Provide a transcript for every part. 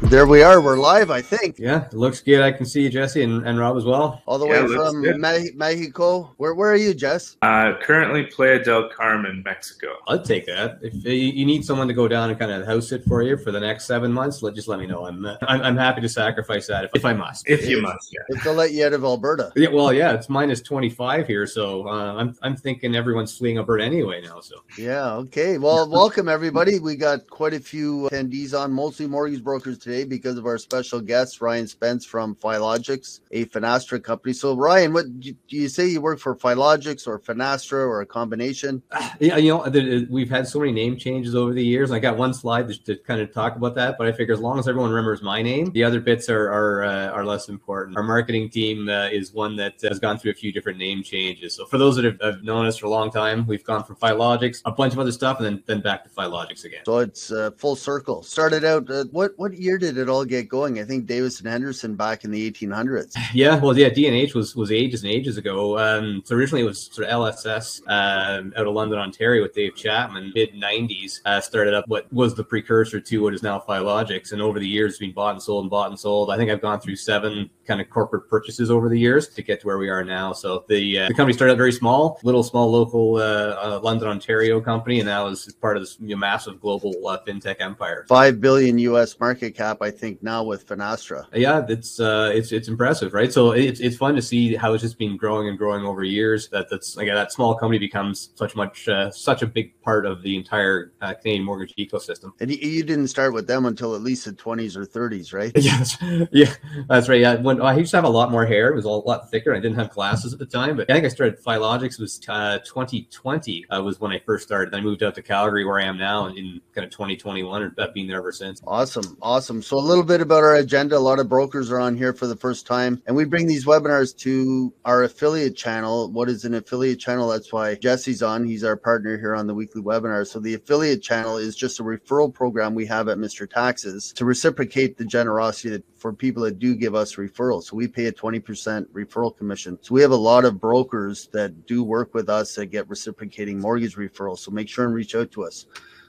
There we are. We're live, I think. Yeah, it looks good. I can see you, Jesse, and Rob as well. All the way from Mexico. Where are you, Jess? Currently Playa del Carmen, Mexico. I'd take that. If you need someone to go down and kind of house it for you for the next 7 months, just let me know. I'm happy to sacrifice that if I must. If you must, yeah. If they'll let you out of Alberta. Yeah, well, yeah, it's minus 25 here, so I'm thinking everyone's fleeing Alberta anyway now. So yeah, okay. Well, welcome everybody. We got quite a few attendees on, mostly mortgage brokers today because of our special guest, Ryan Spence from Filogix, a Finastra company. So, Ryan, what do you say? You work for Filogix or Finastra or a combination? Yeah, you know, we've had so many name changes over the years. I got one slide to kind of talk about that, but I figure as long as everyone remembers my name, the other bits are less important. Our marketing team is one that has gone through a few different name changes. So, for those that have known us for a long time, we've gone from Filogix, a bunch of other stuff, and then back to Filogix again. So it's full circle. Started out. What year did it all get going? I think Davis and Henderson back in the 1800s. Yeah, well, yeah, D&H was ages and ages ago. So originally it was sort of LSS out of London, Ontario with Dave Chapman. Mid-90s started up what was the precursor to what is now Filogix. And over the years, it's been bought and sold and bought and sold. I think I've gone through 7 kind of corporate purchases over the years to get to where we are now. So the company started out very small local London, Ontario company, and now is part of this massive global fintech empire. $5 billion US market cap, I think, now with Finastra. Yeah, it's impressive, right? So it's fun to see how it's just been growing and growing over years. That's again, that small company becomes such a big part of the entire Canadian mortgage ecosystem. And you didn't start with them until at least the 20s or 30s, right? Yes, yeah, that's right. Yeah, when I used to have a lot more hair, it was a lot thicker. I didn't have glasses at the time, but I think I started Filogix was 2020 was when I first started. I moved out to Calgary, where I am now, in kind of 2021, and I've been there ever since. Awesome. So a little bit about our agenda. A lot of brokers are on here for the first time, and we bring these webinars to our affiliate channel. What is an affiliate channel? That's why Jesse's on. He's our partner here on the weekly webinar. So the affiliate channel is just a referral program we have at Mr. Taxes to reciprocate the generosity for people that do give us referrals. So we pay a 20% referral commission. So we have a lot of brokers that do work with us that get reciprocating mortgage referrals. So make sure and reach out to us.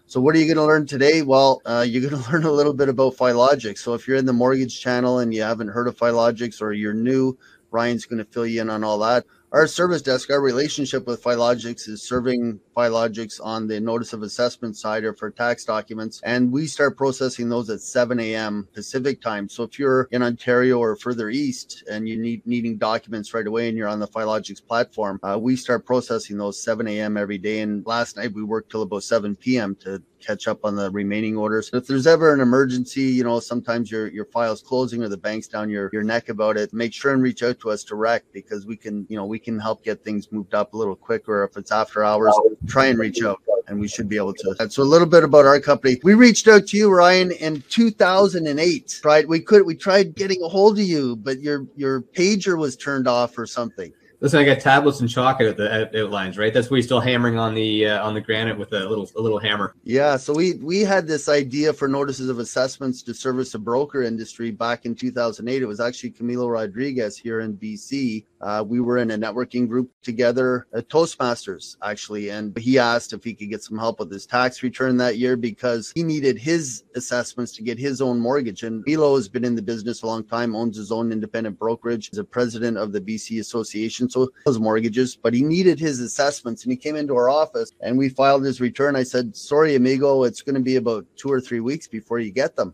So what are you going to learn today? Well, you're going to learn a little bit about Filogix. So if you're in the mortgage channel and you haven't heard of Filogix, or you're new, Ryan's going to fill you in on all that. Our service desk, our relationship with Filogix is serving Filogix on the notice of assessment side or for tax documents. And we start processing those at 7 a.m. Pacific time. So if you're in Ontario or further east and you needing documents right away and you're on the Filogix platform, we start processing those 7 a.m. every day. And last night we worked till about 7 p.m. to catch up on the remaining orders. If there's ever an emergency, sometimes your file's closing or the bank's down your neck about it, make sure and reach out to us direct, because we can help get things moved up a little quicker. If it's after hours, try and reach out and we should be able to. So a little bit about our company. We reached out to you, Ryan, in 2008. We tried getting a hold of you, but your pager was turned off or something. Listen, I got tablets and chalk at the outlines, right? That's where you're still hammering on the granite with a little hammer. Yeah, so we had this idea for notices of assessments to service the broker industry back in 2008. It was actually Camilo Rodriguez here in BC. We were in a networking group together at Toastmasters, actually, and he asked if he could get some help with his tax return that year because he needed his assessments to get his own mortgage. And Camilo has been in the business a long time, owns his own independent brokerage, is a president of the BC Association. So those mortgages, but he needed his assessments, and he came into our office and we filed his return. I said, sorry, amigo, it's going to be about 2 or 3 weeks before you get them.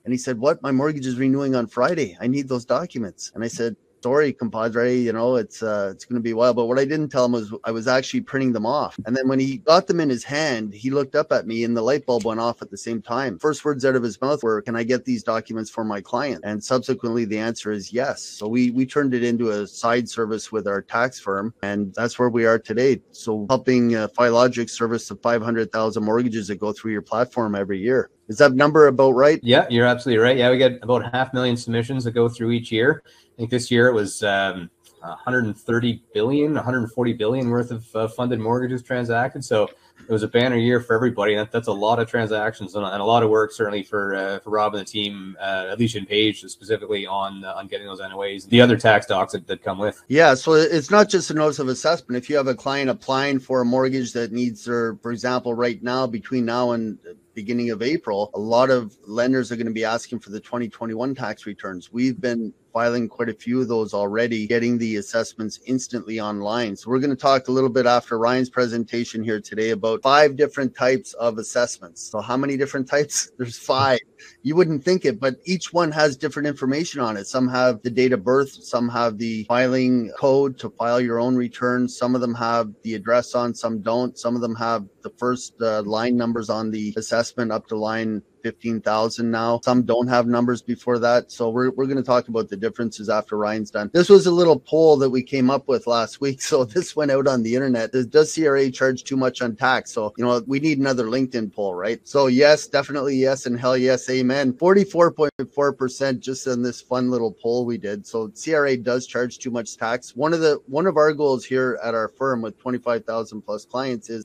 And he said, what? My mortgage is renewing on Friday. I need those documents. And I said, sorry, compadre, it's going to be a while. But what I didn't tell him was I was actually printing them off. And then when he got them in his hand, he looked up at me and the light bulb went off at the same time. First words out of his mouth were, can I get these documents for my client? And subsequently, the answer is yes. So we turned it into a side service with our tax firm. And that's where we are today. So helping Filogix service the 500,000 mortgages that go through your platform every year. Is that number about right? Yeah, you're absolutely right. Yeah, we get about 500,000 submissions that go through each year. I think this year it was 130 billion, 140 billion worth of funded mortgages transacted. So it was a banner year for everybody. That's a lot of transactions and a lot of work, certainly for Rob and the team, Alicia and Paige specifically on getting those NOAs, the other tax docs that come with. Yeah, so it's not just a notice of assessment. If you have a client applying for a mortgage that needs their, for example, right now, between now and beginning of April, a lot of lenders are going to be asking for the 2021 tax returns. We've been filing quite a few of those already, getting the assessments instantly online. So we're going to talk a little bit after Ryan's presentation here today about 5 different types of assessments. So how many different types? There's 5. You wouldn't think it, but each one has different information on it. Some have the date of birth, some have the filing code to file your own return. Some of them have the address on, some don't. Some of them have the first line numbers on the assessment up to line 15,000 now. Some don't have numbers before that. So we're going to talk about the differences after Ryan's done. This was a little poll that we came up with last week. So this went out on the internet. Does CRA charge too much on tax? So, we need another LinkedIn poll, right? So yes, definitely yes, and hell yes, amen. 44.4% just on this fun little poll we did. So CRA does charge too much tax. One of our goals here at our firm with 25,000 plus clients is,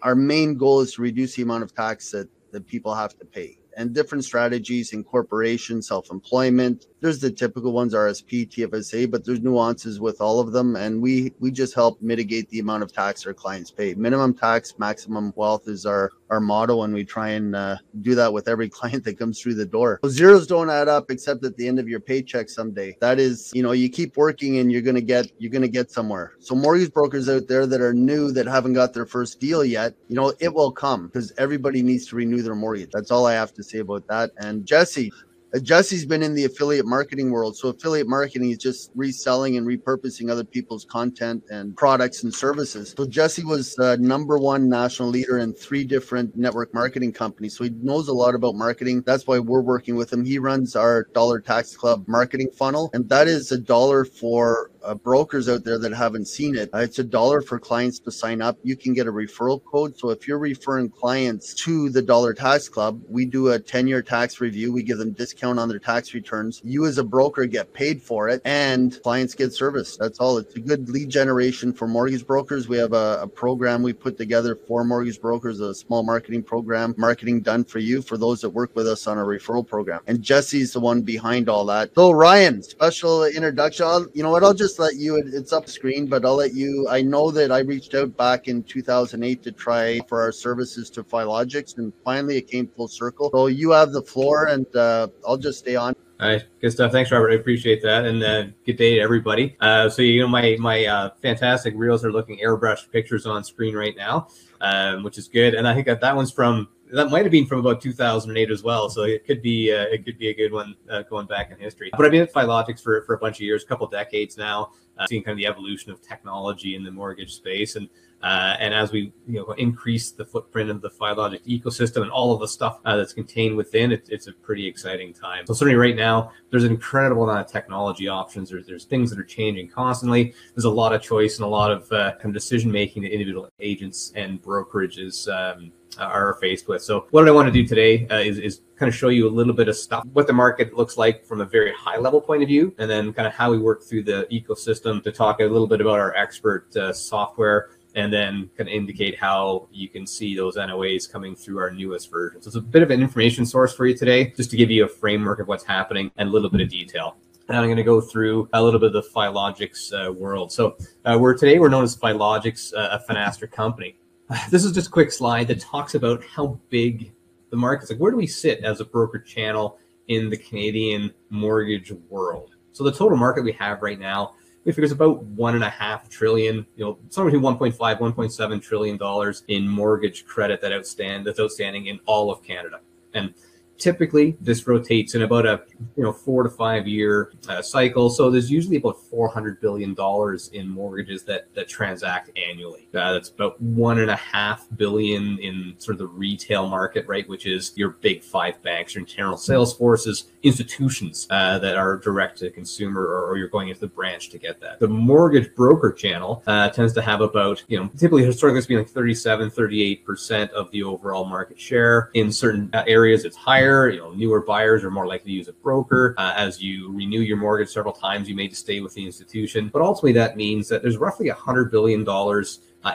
our main goal is to reduce the amount of tax that people have to pay, and different strategies, incorporation, self-employment. There's the typical ones, RSP, TFSA, but there's nuances with all of them. And we just help mitigate the amount of tax our clients pay. Minimum tax, maximum wealth is our motto. And we try and do that with every client that comes through the door. So zeros don't add up except at the end of your paycheck someday. That is, you keep working and you're going to get somewhere. So mortgage brokers out there that are new, that haven't got their first deal yet, it will come, because everybody needs to renew their mortgage. That's all I have to say about that. And Jesse's been in the affiliate marketing world. So affiliate marketing is just reselling and repurposing other people's content and products and services. So Jesse was #1 national leader in 3 different network marketing companies. So he knows a lot about marketing. That's why we're working with him. He runs our Dollar Tax Club marketing funnel. And that is $1 for brokers out there that haven't seen it. It's $1 for clients to sign up. You can get a referral code. So if you're referring clients to the Dollar Tax Club, we do a 10-year tax review. We give them discount on their tax returns. You as a broker get paid for it, and clients get service. That's all. It's a good lead generation for mortgage brokers. We have a program we put together for mortgage brokers, a small marketing program, marketing done for you, for those that work with us on a referral program. And Jesse's the one behind all that. So Ryan, special introduction. I'll just let you, it's up screen, but I'll let you, I know that I reached out back in 2008 to try for our services to Filogix, and finally it came full circle. So you have the floor, and I'll just stay on. All right, good stuff. Thanks, Robert. I appreciate that, and good day to everybody. So my fantastic reels are looking airbrushed pictures on screen right now, which is good. And I think that one's that might have been from about 2008 as well. So it could be a good one going back in history. But I've been at Filogix for a bunch of years, a couple decades now, seeing kind of the evolution of technology in the mortgage space. And as we increase the footprint of the Filogix ecosystem and all of the stuff that's contained within it, it's a pretty exciting time. So certainly right now, there's an incredible amount of technology options. There's things that are changing constantly. There's a lot of choice and a lot of kind of decision making that individual agents and brokerages are faced with. So what I want to do today is kind of show you a little bit of stuff, what the market looks like from a very high level point of view, and then kind of how we work through the ecosystem, to talk a little bit about our expert software, and then kind of indicate how you can see those NOAs coming through our newest version. So it's a bit of an information source for you today, just to give you a framework of what's happening and a little bit of detail. And I'm going to go through a little bit of the Filogix world. So we're known as Filogix, a Finastra company. This is just a quick slide that talks about how big the market's like. Where do we sit as a broker channel in the Canadian mortgage world? So the total market we have right now, we figure it's about $1.5 trillion, somewhere between $1.5, $1.7 trillion in mortgage credit that's outstanding in all of Canada. And typically this rotates in about a 4 to 5 year cycle. So there's usually about $400 billion in mortgages that transact annually. That's about $1.5 billion in sort of the retail market, right? Which is your big 5 banks, your internal sales forces, institutions that are direct to consumer, or you're going into the branch to get that. The mortgage broker channel tends to have about, typically historically it's been like 38% of the overall market share. In certain areas it's higher. Newer buyers are more likely to use a broker. As you renew your mortgage several times, you may just stay with the institution. But ultimately, that means that there's roughly $100 billion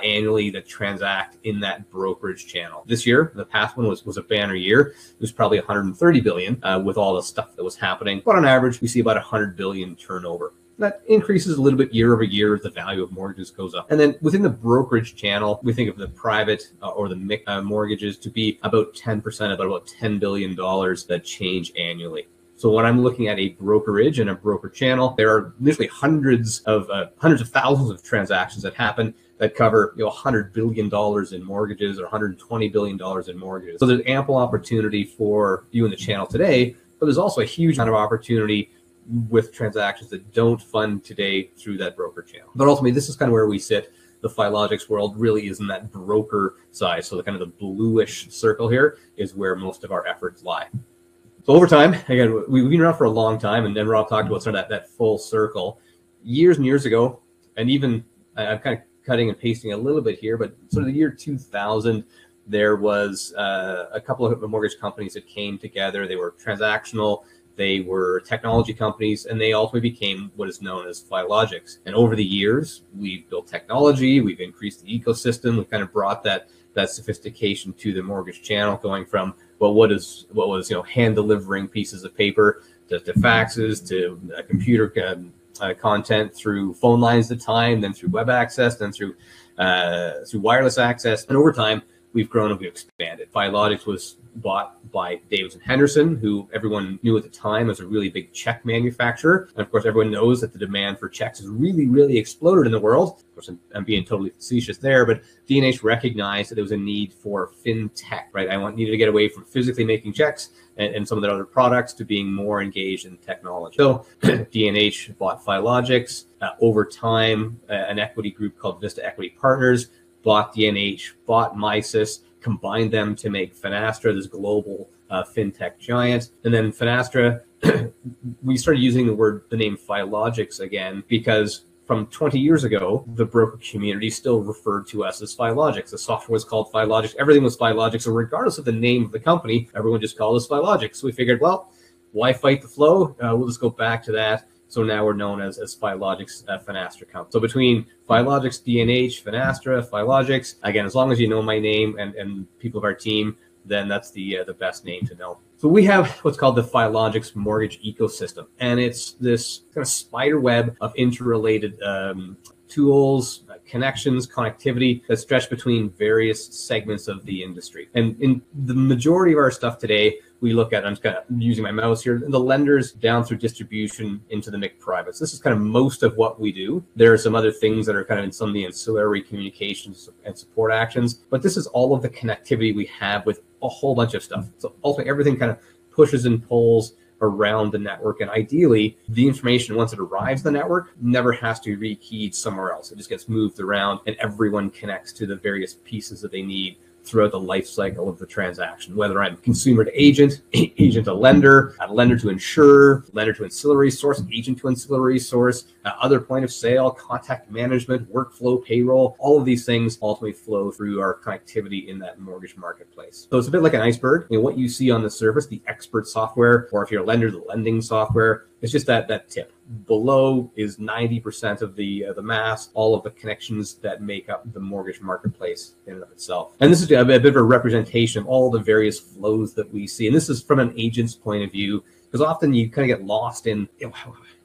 annually that transact in that brokerage channel. This year, the past one was a banner year. It was probably $130 billion with all the stuff that was happening. But on average, we see about $100 billion turnover. that increases a little bit year over year as the value of mortgages goes up. And then within the brokerage channel, we think of the private or the mortgages to be about 10%, about $10 billion that change annually. So when I'm looking at a brokerage and a broker channel, there are literally hundreds of thousands of transactions that happen that cover $100 billion in mortgages or $120 billion in mortgages. So there's ample opportunity for you in the channel today, but there's also a huge amount of opportunity with transactions that don't fund today through that broker channel. But ultimately, this is kind of where we sit. The Filogix world really is in that broker side. So the kind of the bluish circle here is where most of our efforts lie. So over time, again, we've been around for a long time, and then Rob talked about sort of that full circle. Years and years ago, and even I'm kind of cutting and pasting a little bit here, but sort of the year 2000, there was a couple of mortgage companies that came together. They were transactional, they were technology companies, and they ultimately became what is known as Filogix. And over the years, we've built technology, we've increased the ecosystem, we've kind of brought that sophistication to the mortgage channel, going from what was hand delivering pieces of paper to faxes to computer content through phone lines at the time, then through web access, then through wireless access. And over time, we've grown and we've expanded. Filogix was bought by Davidson Henderson, who everyone knew at the time as a really big check manufacturer. And of course, everyone knows that the demand for checks has really, really exploded in the world. Of course, I'm being totally facetious there, but D&H recognized that there was a need for fintech, right? Needed to get away from physically making checks and some of their other products to being more engaged in technology. So D&H bought Filogix. Over time, an equity group called Vista Equity Partners bought D&H, bought Misys, combined them to make Finastra, this global fintech giant. And then Finastra, we started using the name Filogix again, because from 20 years ago, the broker community still referred to us as Filogix. The software was called Filogix. Everything was Filogix. So regardless of the name of the company, everyone just called us Filogix. So we figured, well, why fight the flow? We'll just go back to that. So now we're known as Filogix Finastra company. So between Filogix, D&H, Finastra, Filogix, again, as long as you know my name and people of our team, then that's the best name to know. So we have what's called the Filogix mortgage ecosystem, and it's this kind of spider web of interrelated tools, connections, connectivity that stretch between various segments of the industry. And in the majority of our stuff today, we look at, I'm just kind of using my mouse here, the lenders down through distribution into the MIC privates. This is kind of most of what we do. There are some other things that are kind of in some of the ancillary communications and support actions, but this is all of the connectivity we have with a whole bunch of stuff. So ultimately everything kind of pushes and pulls around the network. And ideally, the information, once it arrives in the network, never has to be rekeyed somewhere else. It just gets moved around and everyone connects to the various pieces that they need throughout the life cycle of the transaction, whether I'm consumer to agent, agent to lender, lender to insurer, lender to ancillary source, agent to ancillary source, other point of sale, contact management, workflow, payroll, all of these things ultimately flow through our connectivity in that mortgage marketplace. So it's a bit like an iceberg. What you see on the surface, the expert software, or if you're a lender, the lending software, it's just that tip. Below is 90% of the mass, all of the connections that make up the mortgage marketplace in and of itself. And this is a bit of a representation of all the various flows that we see. And this is from an agent's point of view, because often you kind of get lost in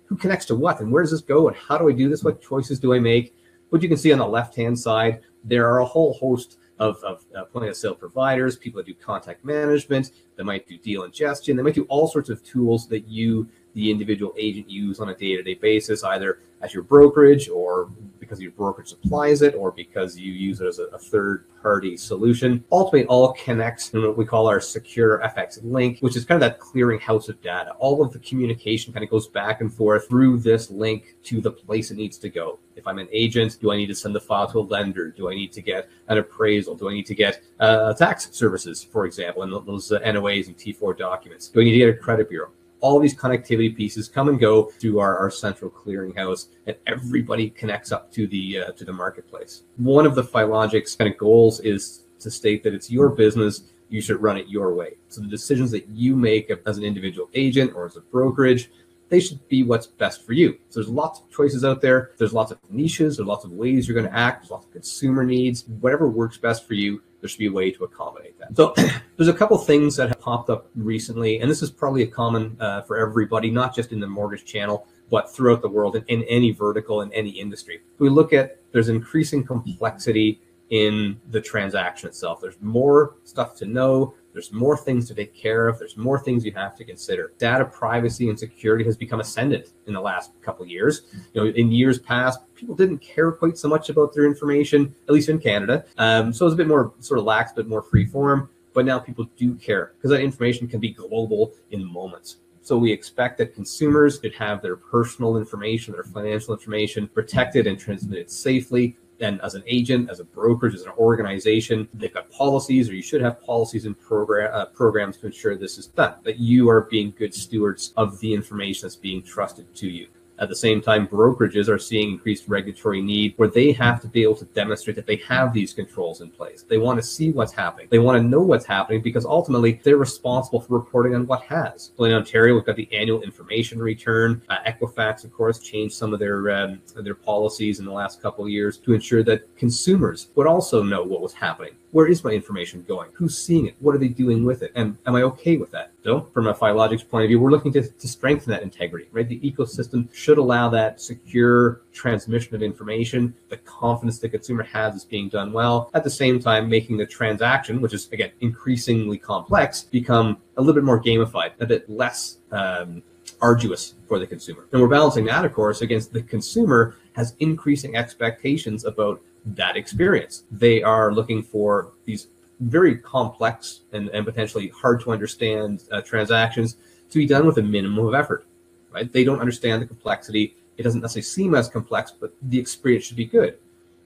who connects to what and where does this go and how do I do this? What choices do I make? What you can see on the left-hand side, there are a whole host of point of sale providers, people that do contact management, that might do deal ingestion, they might do all sorts of tools that you, the individual agent, use on a day-to-day basis, either as your brokerage or because your brokerage supplies it or because you use it as a third-party solution. Ultimately, it all connects in what we call our secure FX link, which is kind of that clearinghouse of data. All of the communication kind of goes back and forth through this link to the place it needs to go. If I'm an agent, do I need to send the file to a lender? Do I need to get an appraisal? Do I need to get tax services, for example, and those NOAs and T4 documents? Do I need to get a credit bureau? All these connectivity pieces come and go through our central clearinghouse, and everybody connects up to the marketplace. One of the Filogix kind of goals is to state that it's your business, you should run it your way. So the decisions that you make as an individual agent or as a brokerage, they should be what's best for you. So there's lots of choices out there. There's lots of niches. There's lots of ways you're going to act. There's lots of consumer needs. Whatever works best for you, there should be a way to accommodate that. So there's a couple things that have popped up recently, and this is probably a common for everybody, not just in the mortgage channel, but throughout the world in any vertical, in any industry. We look at, there's increasing complexity in the transaction itself. There's more stuff to know. There's more things to take care of. There's more things you have to consider. Data privacy and security has become ascendant in the last couple of years. In years past, people didn't care quite so much about their information, at least in Canada. So it was a bit more sort of lax, a bit more free form. But now people do care because that information can be global in moments. So we expect that consumers could have their personal information, their financial information protected and transmitted safely. And as an agent, as a brokerage, as an organization, they've got policies, or you should have policies and programs to ensure this is done, that you are being good stewards of the information that's being trusted to you. At the same time, brokerages are seeing increased regulatory need where they have to be able to demonstrate that they have these controls in place. They want to see what's happening. They want to know what's happening because ultimately they're responsible for reporting on what has. So in Ontario, we've got the annual information return. Equifax, of course, changed some of their policies in the last couple of years to ensure that consumers would also know what was happening. Where is my information going? Who's seeing it? What are they doing with it? And am I okay with that? So from a Filogix point of view, we're looking to strengthen that integrity, right? The ecosystem should allow that secure transmission of information, the confidence the consumer has is being done well, at the same time making the transaction, which is, again, increasingly complex, become a little bit more gamified, a bit less arduous for the consumer. And we're balancing that, of course, against the consumer has increasing expectations about that experience. They are looking for these very complex and potentially hard to understand transactions to be done with a minimum of effort, right? They don't understand the complexity. It doesn't necessarily seem as complex, but the experience should be good.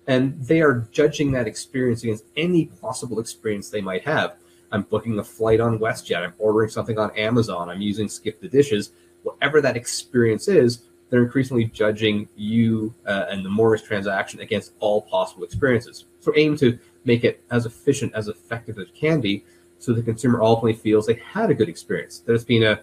And they are judging that experience against any possible experience they might have. I'm booking a flight on WestJet. I'm ordering something on Amazon. I'm using Skip the Dishes. Whatever that experience is, they're increasingly judging you and the mortgage transaction against all possible experiences. So aim to make it as efficient, as effective as it can be, so the consumer ultimately feels they had a good experience, that it's been a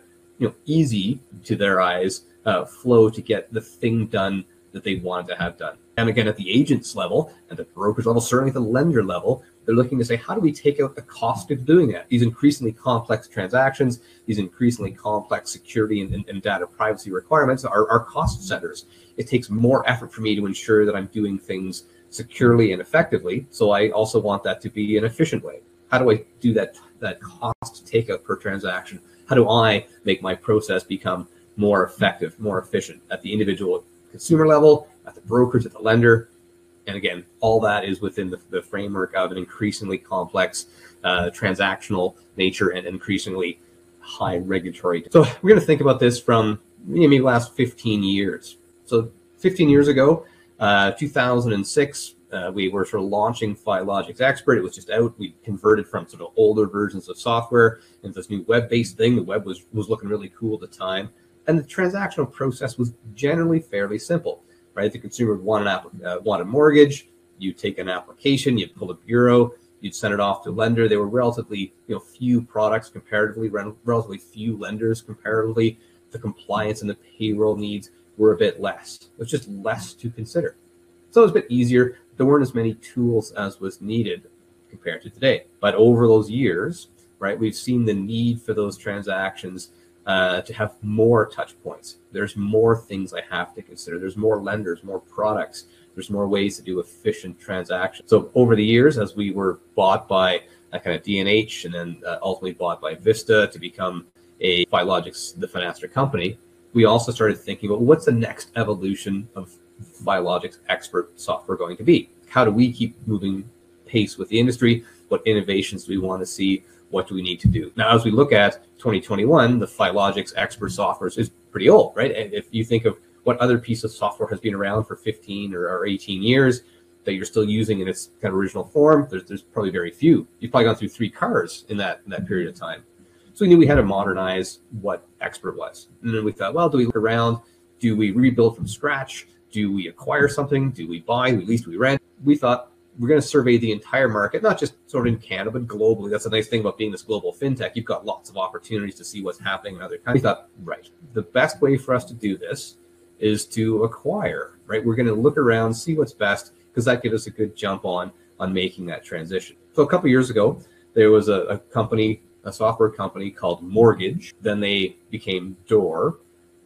easy to their eyes flow to get the thing done that they wanted to have done. And again, at the agent's level, at the brokerage level, certainly at the lender level, they're looking to say, how do we take out the cost of doing that? These increasingly complex transactions, these increasingly complex security and data privacy requirements are cost centers. It takes more effort for me to ensure that I'm doing things securely and effectively. So I also want that to be an efficient way. How do I do that cost takeout per transaction? How do I make my process become more effective, more efficient at the individual consumer level, at the brokerage, at the lender? And again, all that is within the framework of an increasingly complex transactional nature and increasingly high regulatory. So we're going to think about this from maybe the last 15 years. So 15 years ago, 2006, we were sort of launching Filogix Expert. It was just out. We converted from sort of older versions of software into this new web-based thing. The web was looking really cool at the time. And the transactional process was generally fairly simple. Right, the consumer would want a mortgage. You take an application, you pull a bureau, you'd send it off to a lender. There were relatively few products comparatively, relatively few lenders comparatively. The compliance and the payroll needs were a bit less. It was just less to consider. So it was a bit easier. There weren't as many tools as was needed compared to today. But over those years, right, we've seen the need for those transactions to have more touch points. There's more things I have to consider. There's more lenders, more products. There's more ways to do efficient transactions. So over the years, as we were bought by kind of D&H and then ultimately bought by Vista to become a Filogix, the Finastra company, we also started thinking about what's the next evolution of Filogix Expert software going to be? How do we keep moving pace with the industry? What innovations do we want to see? What do we need to do? Now, as we look at 2021, the Filogix Expert software is pretty old, right? And if you think of what other piece of software has been around for 15 or 18 years that you're still using in its kind of original form, there's probably very few. You've probably gone through 3 cars in that period of time. So we knew we had to modernize what Expert was. And then we thought, well, do we look around? Do we rebuild from scratch? Do we acquire something? Do we buy? Do we lease? Do we rent? We thought, we're going to survey the entire market, not just sort of in Canada, but globally. That's the nice thing about being this global fintech. You've got lots of opportunities to see what's happening in other countries. We thought, right, the best way for us to do this is to acquire, right? We're going to look around, see what's best, because that gives us a good jump on making that transition. So a couple of years ago, there was a company, a software company called Mortgage. Then they became Door.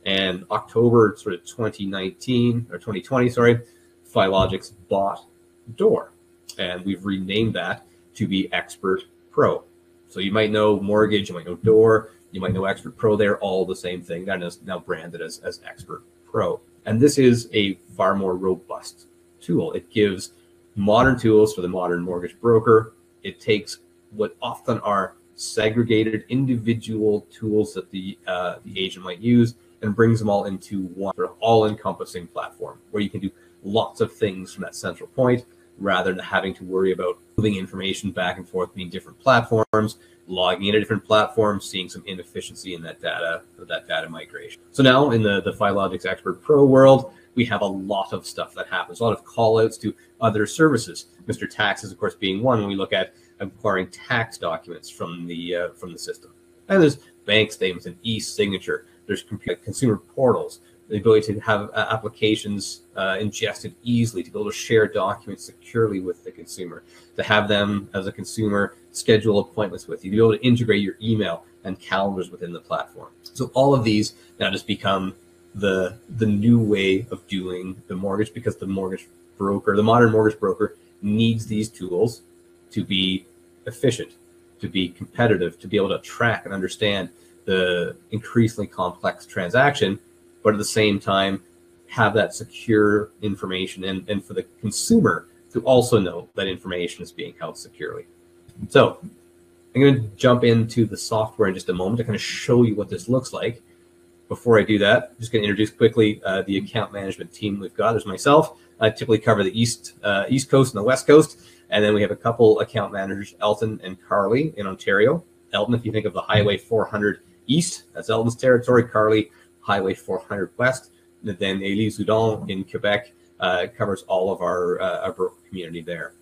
And October sort of 2019 or 2020, sorry, Filogix bought Door, and we've renamed that to be Expert Pro. So you might know Mortgage, you might know Door, you might know Expert Pro. They're all the same thing. That is now branded as Expert Pro. And this is a far more robust tool. It gives modern tools for the modern mortgage broker. It takes what often are segregated individual tools that the agent might use and brings them all into one sort of all-encompassing platform where you can do lots of things from that central point rather than having to worry about moving information back and forth between different platforms, logging into different platforms, seeing some inefficiency in that data migration. So now in the Filogix Expert Pro world, we have a lot of stuff that happens, a lot of call outs to other services. MrTaxes, of course, being one when we look at acquiring tax documents from the system. And there's bank statements and e-signature. There's consumer portals, the ability to have applications ingested easily, to be able to share documents securely with the consumer, to have them as a consumer schedule appointments with you, to be able to integrate your email and calendars within the platform. So all of these now just become the new way of doing the mortgage, because the mortgage broker, the modern mortgage broker, needs these tools to be efficient, to be competitive, to be able to track and understand the increasingly complex transaction, but at the same time have that secure information and for the consumer to also know that information is being held securely. So I'm going to jump into the software in just a moment to kind of show you what this looks like. Before I do that, I'm just going to introduce quickly the account management team we've got. There's myself. I typically cover the East Coast and the West Coast. And then we have a couple account managers, Elton and Carly in Ontario. Elton, if you think of the Highway 400 East, that's Elton's territory. Carly, Highway 400 West. And then Elise Houdon in Quebec covers all of our broker community there.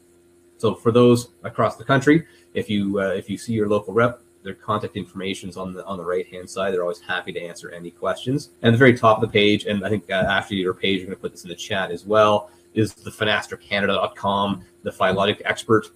So for those across the country, if you see your local rep, their contact information is on the right-hand side. They're always happy to answer any questions. And at the very top of the page, and I think after your page, we're going to put this in the chat as well, is the finastercanada.com, the Filogix Expert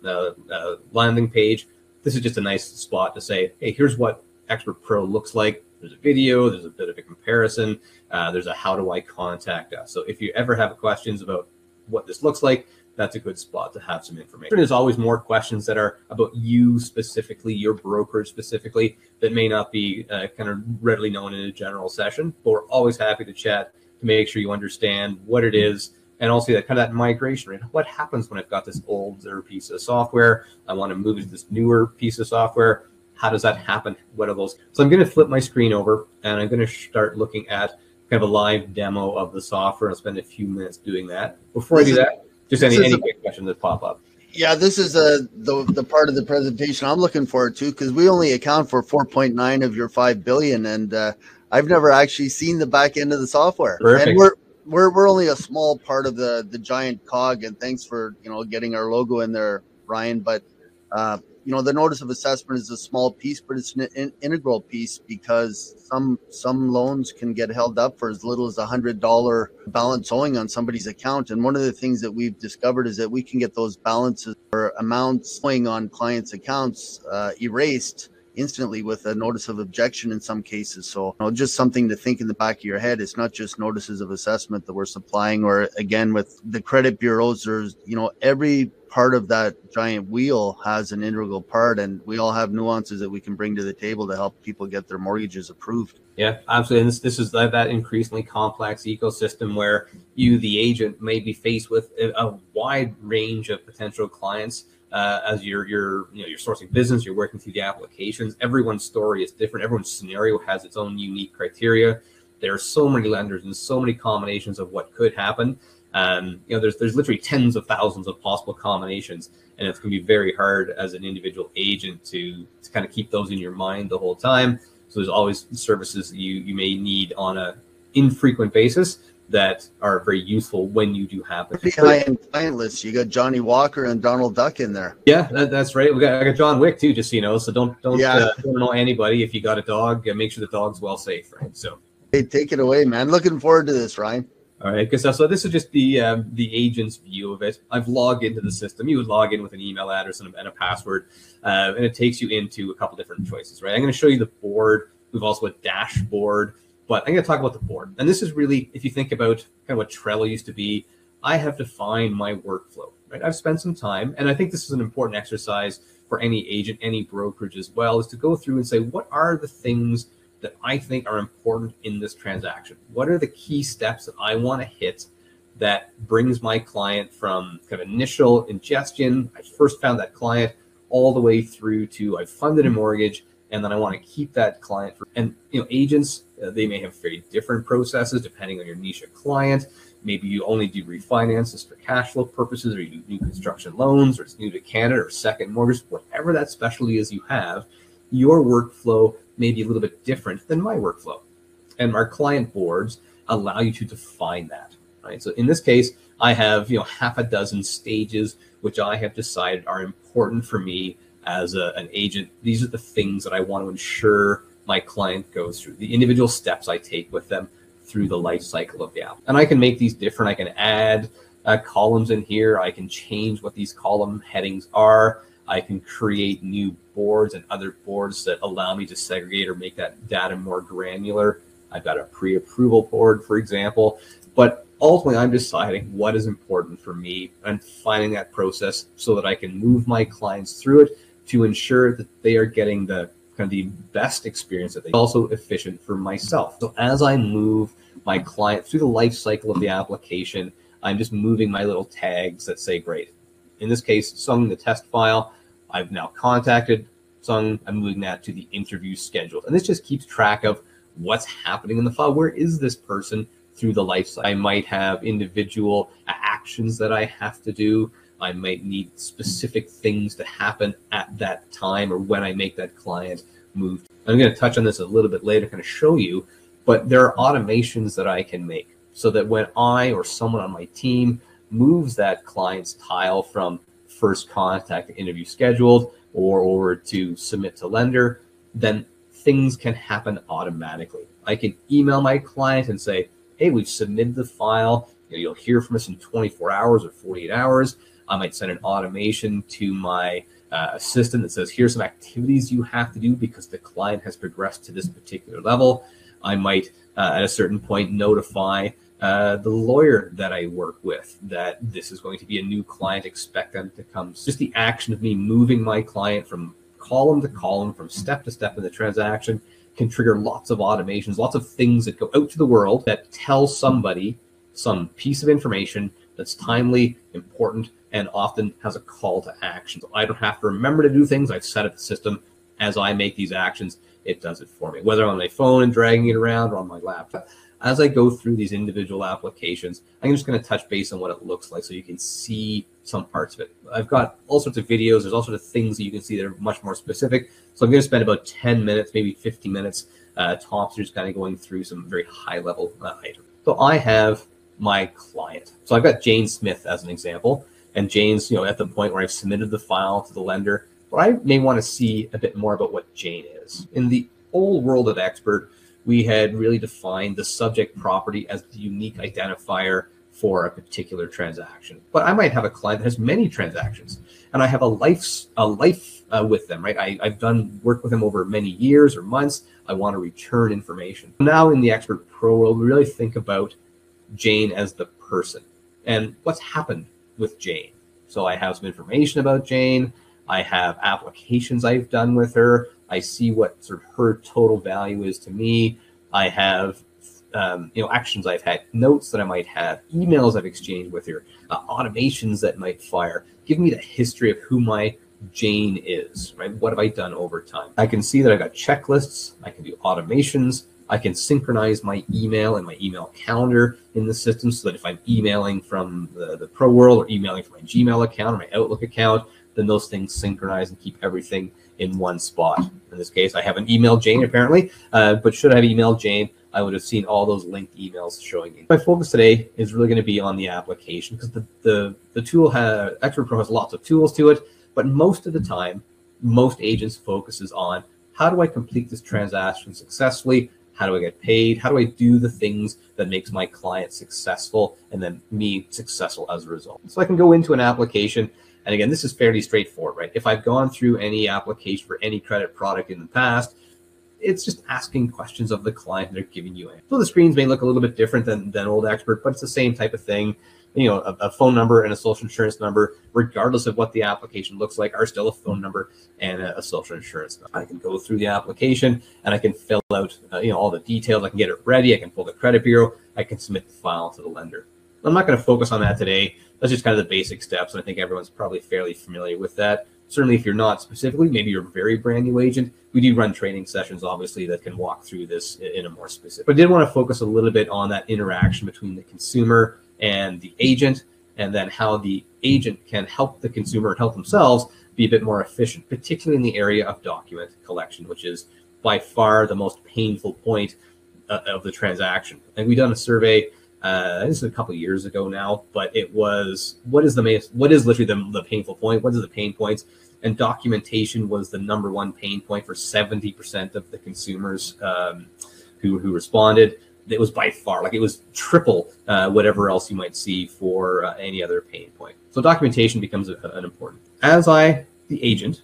landing page. This is just a nice spot to say, hey, here's what Expert Pro looks like. There's a video, there's a bit of a comparison, there's a how do I contact us. So if you ever have questions about what this looks like, that's a good spot to have some information. There's always more questions that are about you specifically, your broker specifically, that may not be kind of readily known in a general session, but we're always happy to chat to make sure you understand what it is, and also that kind of that migration rate. What happens when I've got this older piece of software? I want to move it to this newer piece of software. How does that happen? What are those? So I'm going to flip my screen over, and I'm going to start looking at kind of a live demo of the software. I'll spend a few minutes doing that. Before I do that, just any quick questions that pop up. Yeah, this is the part of the presentation I'm looking forward to, because we only account for 4.9 of your 5 billion, and I've never actually seen the back end of the software. Perfect. And we're only a small part of the giant cog, and thanks for getting our logo in there, Ryan. But the notice of assessment is a small piece, but it's an integral piece, because some loans can get held up for as little as $100 balance owing on somebody's account. And one of the things that we've discovered is that we can get those balances or amounts owing on clients' accounts erased instantly with a notice of objection in some cases. So just something to think in the back of your head. It's not just notices of assessment that we're supplying, or again with the credit bureaus, there's every part of that giant wheel has an integral part, and we all have nuances that we can bring to the table to help people get their mortgages approved. Yeah, absolutely. And this is that increasingly complex ecosystem where you, the agent, may be faced with a wide range of potential clients. As you're sourcing business, you're working through the applications. Everyone's story is different. Everyone's scenario has its own unique criteria. There are so many lenders and so many combinations of what could happen. There's literally tens of thousands of possible combinations, and it's going to be very hard as an individual agent to kind of keep those in your mind the whole time. So there's always services that you may need on a infrequent basis that are very useful when you do happen. Pretty high-end client list. You got Johnny Walker and Donald Duck in there. Yeah, that's right. I got John Wick too, just so you know. So don't know anybody. If you got a dog, make sure the dog's well safe, right? So hey, take it away, man. Looking forward to this, Ryan. All right, good stuff. So this is just the agent's view of it. I've logged into the system. You would log in with an email address and a password, and it takes you into a couple different choices, right? I'm going to show you the board. We've also a dashboard. But I'm going to talk about the board. And this is really, if you think about kind of what Trello used to be, I have defined my workflow, right? I've spent some time, and I think this is an important exercise for any agent, any brokerage as well, is to go through and say, what are the things that I think are important in this transaction? What are the key steps that I want to hit that brings my client from kind of initial ingestion, I first found that client, all the way through to I've funded a mortgage, and then I want to keep that client for, and agents, they may have very different processes depending on your niche of client. Maybe you only do refinances for cash flow purposes, or you do new construction loans, or it's new to Canada, or second mortgage, whatever that specialty is you have, your workflow may be a little bit different than my workflow. And our client boards allow you to define that, right? So in this case, I have, half a dozen stages, which I have decided are important for me as an agent. These are the things that I want to ensure my client goes through, the individual steps I take with them through the life cycle of the app. And I can make these different. I can add columns in here. I can change what these column headings are. I can create new boards and other boards that allow me to segregate or make that data more granular. I've got a pre-approval board, for example. But ultimately, I'm deciding what is important for me and finding that process so that I can move my clients through it to ensure that they are getting the kind of the best experience that they also efficient for myself. So as I move my client through the life cycle of the application, I'm just moving my little tags that say great. In this case, Sung, the test file, I've now contacted Sung. I'm moving that to the interview scheduled. And this just keeps track of what's happening in the file. Where is this person through the life cycle? I might have individual actions that I have to do. I might need specific things to happen at that time or when I make that client move. I'm going to touch on this a little bit later, kind of show you, but there are automations that I can make so that when I or someone on my team moves that client's tile from first contact to interview scheduled or over to submit to lender, then things can happen automatically. I can email my client and say, hey, we've submitted the file. You'll hear from us in 24 hours or 48 hours. I might send an automation to my assistant that says, here's some activities you have to do because the client has progressed to this particular level. I might, at a certain point, notify the lawyer that I work with that this is going to be a new client, expect them to come. Just the action of me moving my client from column to column, from step to step in the transaction can trigger lots of automations, lots of things that go out to the world that tell somebody some piece of information that's timely, important, and often has a call to action. So I don't have to remember to do things. I've set up the system. As I make these actions, it does it for me, whether on my phone and dragging it around or on my laptop. As I go through these individual applications, I'm just going to touch base on what it looks like so you can see some parts of it. I've got all sorts of videos. There's all sorts of things that you can see that are much more specific. So I'm going to spend about 10 minutes, maybe 15 minutes tops, just kind of going through some very high-level items. So I have my client. So I've got Jane Smith as an example. And Jane's, at the point where I've submitted the file to the lender, but I may want to see a bit more about what Jane is. In the old world of Expert, we had really defined the subject property as the unique identifier for a particular transaction. But I might have a client that has many transactions, and I have a life with them, right? I've done work with them over many years or months. I want to return information. Now in the Expert Pro world, we really think about Jane as the person and what's happened with Jane. So I have some information about Jane. I have applications I've done with her. I see what sort of her total value is to me. I have actions I've had, notes that I might have, emails I've exchanged with her, automations that might fire. Give me the history of who my Jane is, right? What have I done over time? I can see that I've got checklists. I can do automations. I can synchronize my email and my email calendar in the system so that if I'm emailing from the pro world or emailing from my Gmail account or my Outlook account, then those things synchronize and keep everything in one spot. In this case, I haven't emailed Jane apparently, but should I have emailed Jane, I would have seen all those linked emails showing me. My focus today is really going to be on the application because the tool Expert Pro has lots of tools to it, but most of the time, most agents focuses on how do I complete this transaction successfully? How do I get paid? How do I do the things that makes my client successful and then me successful as a result? So I can go into an application. And again, this is fairly straightforward, right? If I've gone through any application for any credit product in the past, it's just asking questions of the client that are giving you. So the screens may look a little bit different than Old Expert, but it's the same type of thing. You know, a phone number and a social insurance number, regardless of what the application looks like, are still a phone number and a social insurance number. I can go through the application and I can fill out, all the details. I can get it ready. I can pull the credit bureau. I can submit the file to the lender. I'm not going to focus on that today. That's just kind of the basic steps. And I think everyone's probably fairly familiar with that. Certainly, if you're not specifically, maybe you're a very brand new agent, we do run training sessions, obviously, that can walk through this in a more specific. But I did want to focus a little bit on that interaction between the consumer and the agent, and then how the agent can help the consumer and help themselves be a bit more efficient, particularly in the area of document collection, which is by far the most painful point of the transaction. And we've done a survey, this is a couple of years ago now, but it was, what is literally the painful point? What is the pain points? And documentation was the number one pain point for 70% of the consumers who responded. It was by far, like, it was triple whatever else you might see for any other pain point. So documentation becomes an important. As I, the agent,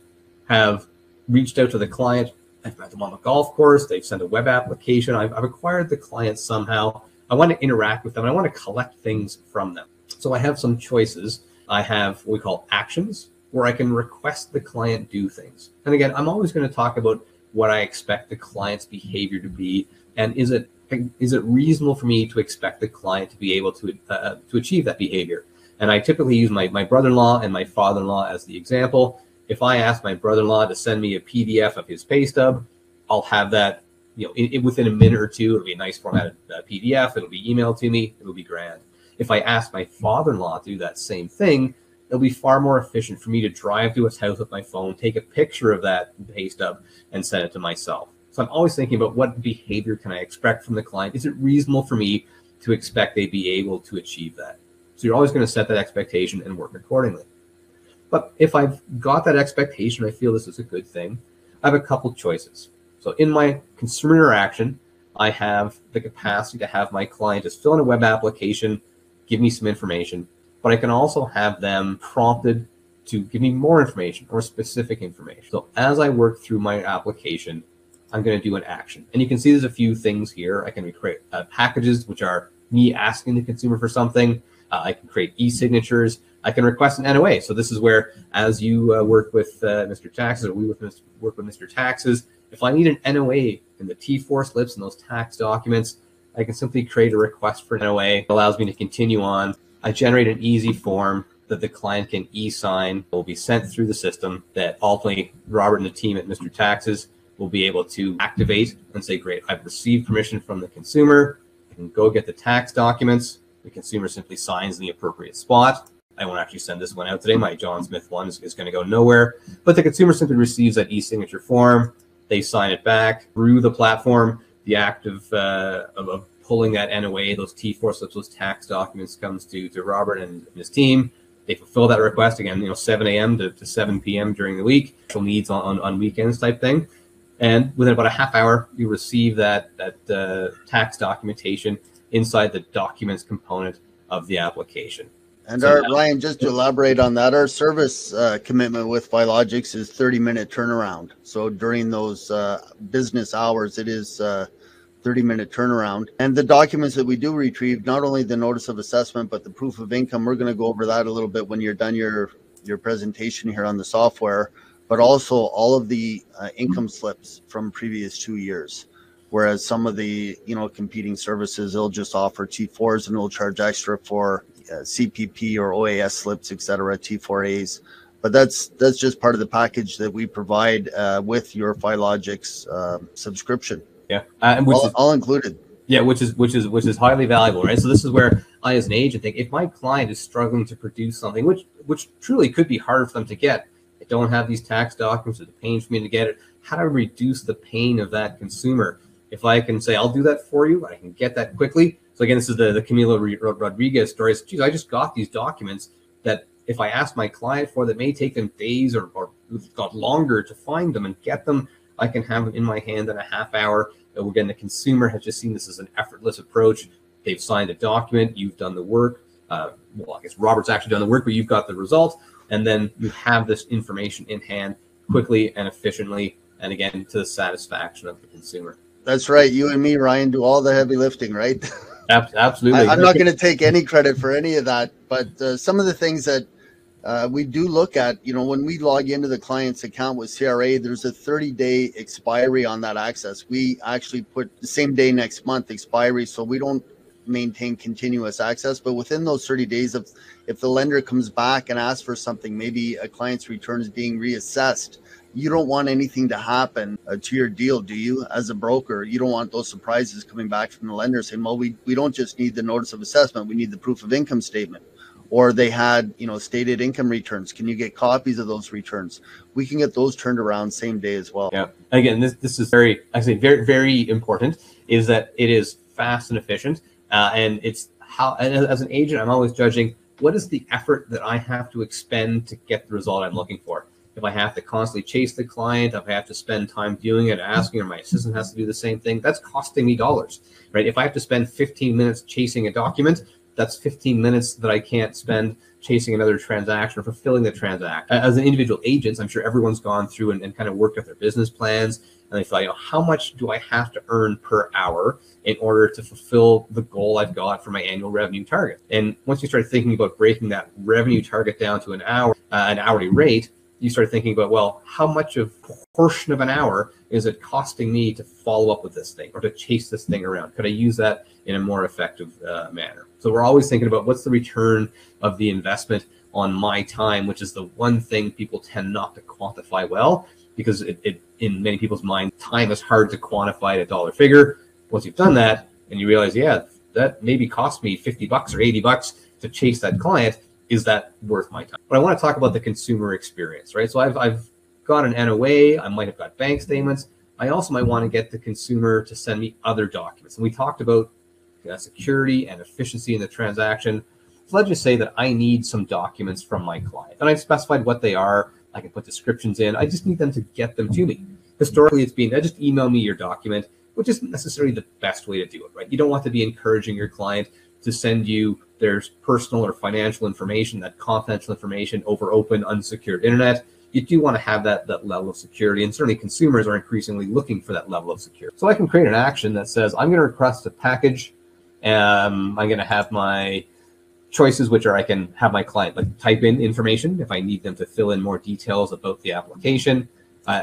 have reached out to the client, I've met them on the golf course, they've sent a web application, I've acquired the client somehow, I want to interact with them, I want to collect things from them. So I have some choices. I have what we call actions, where I can request the client do things. And again, I'm always going to talk about what I expect the client's behavior to be, and is it reasonable for me to expect the client to be able to achieve that behavior? And I typically use my brother-in-law and my father-in-law as the example. If I ask my brother-in-law to send me a PDF of his pay stub, I'll have that, within a minute or two. It'll be a nice formatted PDF. It'll be emailed to me. It'll be grand. If I ask my father-in-law to do that same thing, it'll be far more efficient for me to drive to his house with my phone, take a picture of that pay stub, and send it to myself. So I'm always thinking about what behavior can I expect from the client? Is it reasonable for me to expect they be able to achieve that? So you're always going to set that expectation and work accordingly. But if I've got that expectation, I feel this is a good thing, I have a couple choices. So in my consumer interaction, I have the capacity to have my client just fill in a web application, give me some information, but I can also have them prompted to give me more information or specific information. So as I work through my application, I'm going to do an action. And you can see there's a few things here. I can create packages, which are me asking the consumer for something. I can create e-signatures. I can request an NOA. So this is where, as you work with Mr. Taxes, or we work with Mr. Taxes, if I need an NOA in the T4 slips and those tax documents, I can simply create a request for an NOA. It allows me to continue on. I generate an easy form that the client can e-sign. It will be sent through the system that ultimately Robert and the team at Mr. Taxes will be able to activate and say, great, I've received permission from the consumer. I can go get the tax documents. The consumer simply signs in the appropriate spot. I won't actually send this one out today. My John Smith one is going to go nowhere. But the consumer simply receives that e-signature form. They sign it back through the platform. The act of pulling that NOA, those T4 slips, those tax documents comes to Robert and his team. They fulfill that request, again, 7 a.m. to 7 p.m. during the week, special needs on weekends type thing. And within about a half hour, you receive that tax documentation inside the documents component of the application. And Ryan, just to elaborate on that, our service commitment with Filogix is 30-minute turnaround. So during those business hours, it is 30-minute turnaround. And the documents that we do retrieve, not only the notice of assessment, but the proof of income, we're going to go over that a little bit when you're done your presentation here on the software, but also all of the income slips from previous 2 years. Whereas some of the competing services, they'll just offer T4s and they'll charge extra for CPP or OAS slips, etc., T4As. But that's just part of the package that we provide with your Filogix subscription. Yeah, all included. Yeah, which is highly valuable, right? So this is where I, as an agent, think if my client is struggling to produce something, which truly could be harder for them to get, they don't have these tax documents, it's a pain for me to get it. How do I reduce the pain of that consumer? If I can say, I'll do that for you, I can get that quickly. So again, this is the Camilo Rodriguez story. Geez, I just got these documents that if I ask my client for, that may take them days or got longer to find them and get them, I can have them in my hand in a half hour. Again, the consumer has just seen this as an effortless approach. They've signed a document, you've done the work. Well, I guess Robert's actually done the work, but you've got the result. And then you have this information in hand quickly and efficiently. and again, to the satisfaction of the consumer. That's right. You and me, Ryan, do all the heavy lifting, right? Absolutely. I'm not going to take any credit for any of that, but some of the things that we do look at, when we log into the client's account with CRA, there's a 30-day expiry on that access. We actually put the same day next month expiry, so we don't maintain continuous access. But within those 30 days, if the lender comes back and asks for something, maybe a client's return is being reassessed, you don't want anything to happen to your deal, do you? As a broker, you don't want those surprises coming back from the lender saying, well, we don't just need the notice of assessment, we need the proof of income statement. Or they had, stated income returns. Can you get copies of those returns? We can get those turned around same day as well. Yeah. Again, this is very, very important, is that it is fast and efficient. And it's how, and as an agent, I'm always judging what is the effort that I have to expend to get the result I'm looking for. If I have to constantly chase the client, if I have to spend time doing it, asking, or my assistant has to do the same thing, that's costing me dollars, right? If I have to spend 15 minutes chasing a document, that's 15 minutes that I can't spend chasing another transaction or fulfilling the transaction. As an individual agent, I'm sure everyone's gone through and kind of worked at their business plans, and they thought, how much do I have to earn per hour in order to fulfill the goal I've got for my annual revenue target? And once you start thinking about breaking that revenue target down to an hourly rate, you start thinking about, well, how much of portion of an hour is it costing me to follow up with this thing or to chase this thing around? Could I use that in a more effective manner? So we're always thinking about what's the return of the investment on my time, which is the one thing people tend not to quantify well, because it in many people's mind, time is hard to quantify at a dollar figure. Once you've done that and you realize, yeah, that maybe cost me $50 or $80 to chase that client, is that worth my time? But I want to talk about the consumer experience, right? So I've got an NOA, I might have got bank statements. I also might want to get the consumer to send me other documents. And we talked about security and efficiency in the transaction. So let's just say that I need some documents from my client, and I've specified what they are. I can put descriptions in. I just need them to get them to me. Historically, it's been, just email me your document, which isn't necessarily the best way to do it, right? You don't want to be encouraging your client to send you their personal or financial information, that confidential information, over open, unsecured internet. You do want to have that level of security, and certainly consumers are increasingly looking for that level of security. So I can create an action that says, I'm going to request a package. I'm going to have my choices, which are I can have my client type in information if I need them to fill in more details about the application,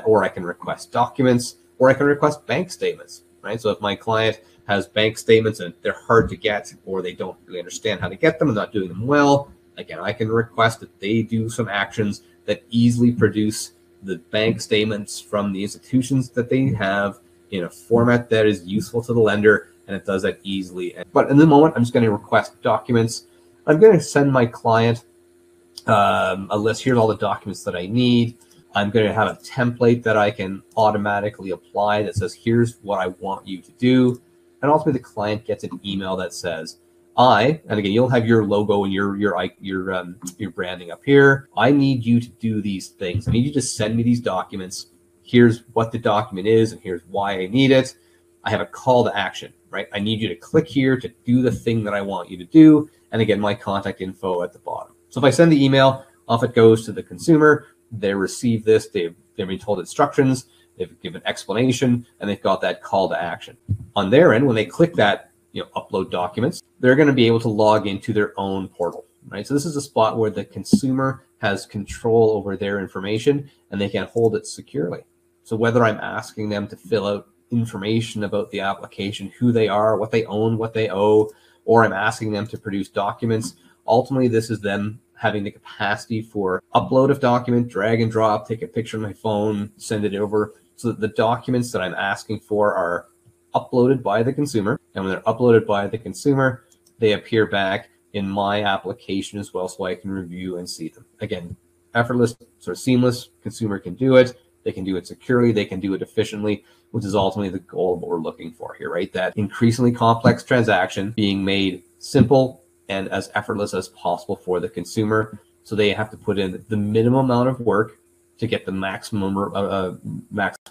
or I can request documents, or I can request bank statements, right? So if my client has bank statements and they're hard to get, or they don't really understand how to get them and not doing them well, again, I can request that they do some actions that easily produce the bank statements from the institutions that they have in a format that is useful to the lender, and it does that easily. But in the moment, I'm just going to request documents. I'm going to send my client a list. Here's all the documents that I need. I'm going to have a template that I can automatically apply that says, here's what I want you to do. And ultimately, the client gets an email that says, and again, you'll have your logo and your branding up here. I need you to do these things. I need you to send me these documents. Here's what the document is, and here's why I need it. I have a call to action, right? I need you to click here to do the thing that I want you to do. And again, my contact info at the bottom. So if I send the email, off it goes to the consumer. They receive this. They've been told instructions. They've given explanation, and they've got that call to action. On their end, when they click that, upload documents, they're going to be able to log into their own portal, right? So this is a spot where the consumer has control over their information, and they can hold it securely. So whether I'm asking them to fill out information about the application, who they are, what they own, what they owe, or I'm asking them to produce documents, ultimately this is them having the capacity for upload of document, drag and drop, take a picture of my phone, send it over, so that the documents that I'm asking for are uploaded by the consumer. And when they're uploaded by the consumer, they appear back in my application as well, so I can review and see them. Again, effortless, sort of seamless. Consumer can do it. They can do it securely. They can do it efficiently, which is ultimately the goal of what we're looking for here, right? That increasingly complex transaction being made simple and as effortless as possible for the consumer. So they have to put in the minimum amount of work to get the maximum